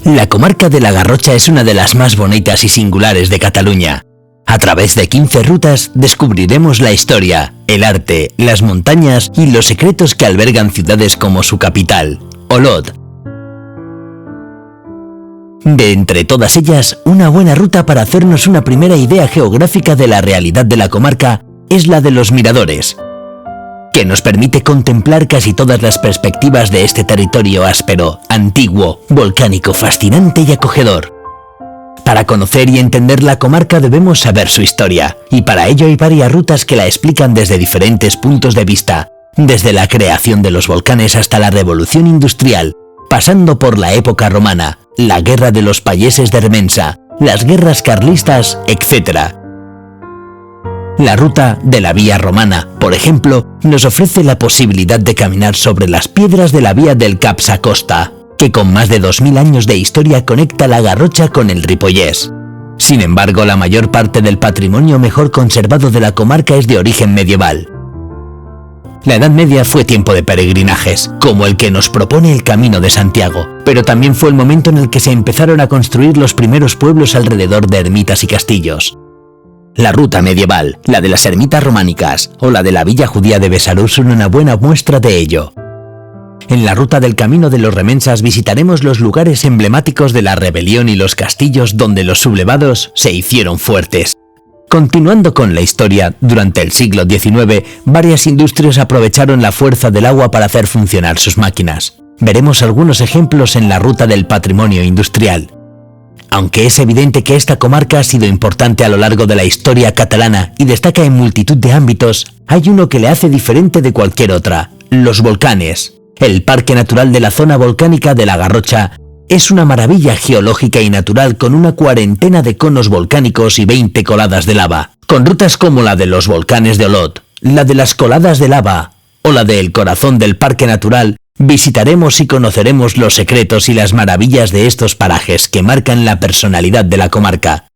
La comarca de la Garrotxa es una de las más bonitas y singulares de Cataluña. A través de 15 rutas descubriremos la historia, el arte, las montañas y los secretos que albergan ciudades como su capital, Olot. De entre todas ellas, una buena ruta para hacernos una primera idea geográfica de la realidad de la comarca es la de los miradores, que nos permite contemplar casi todas las perspectivas de este territorio áspero, antiguo, volcánico, fascinante y acogedor. Para conocer y entender la comarca debemos saber su historia, y para ello hay varias rutas que la explican desde diferentes puntos de vista, desde la creación de los volcanes hasta la revolución industrial, pasando por la época romana, la guerra de los payeses de Remensa, las guerras carlistas, etc. La ruta de la Vía Romana, por ejemplo, nos ofrece la posibilidad de caminar sobre las piedras de la vía del Cap Sacosta, que con más de 2000 años de historia conecta la Garrotxa con el Ripollès. Sin embargo, la mayor parte del patrimonio mejor conservado de la comarca es de origen medieval. La Edad Media fue tiempo de peregrinajes, como el que nos propone el Camino de Santiago, pero también fue el momento en el que se empezaron a construir los primeros pueblos alrededor de ermitas y castillos. La ruta medieval, la de las ermitas románicas o la de la villa judía de Besalú son una buena muestra de ello. En la ruta del Camino de los Remensas visitaremos los lugares emblemáticos de la rebelión y los castillos donde los sublevados se hicieron fuertes. Continuando con la historia, durante el siglo XIX, varias industrias aprovecharon la fuerza del agua para hacer funcionar sus máquinas. Veremos algunos ejemplos en la ruta del patrimonio industrial. Aunque es evidente que esta comarca ha sido importante a lo largo de la historia catalana y destaca en multitud de ámbitos, hay uno que le hace diferente de cualquier otra: los volcanes. El Parque Natural de la Zona Volcánica de la Garrotxa es una maravilla geológica y natural con una cuarentena de conos volcánicos y 20 coladas de lava, con rutas como la de los volcanes de Olot, la de las coladas de lava o la del corazón del Parque Natural. Visitaremos y conoceremos los secretos y las maravillas de estos parajes que marcan la personalidad de la comarca.